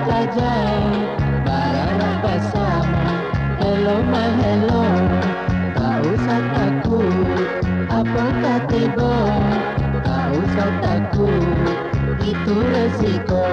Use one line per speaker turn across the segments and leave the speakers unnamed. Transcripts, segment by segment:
saja berharap bersama. Hello my hello, tak usah takut apakah tiba, tak usah takut, itu resiko.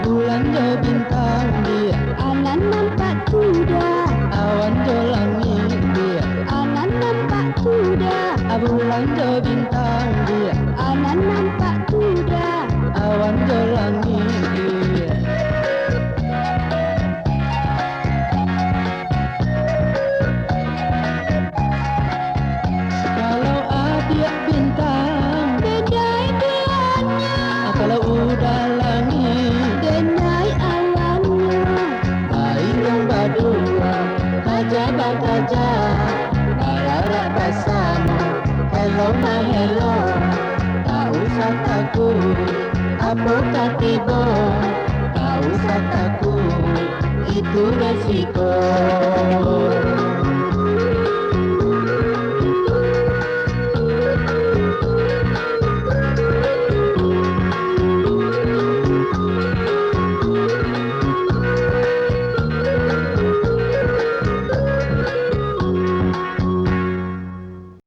Bulan jo bintang dia,
Alan nampak kuda,
awan jo langit dia.
Alan nampak kuda,
Bulan jo bintang dia,
Alan nampak kuda.
awan jo langit dia. Kalau adik bintang,
Bedai bulannya,
kalau udah langit,
denai awannya.
airong berdua, kajabat aja, berharap bersama. Hello my hello, tak usah takut apakah tiba, tak usah takut, itu resiko.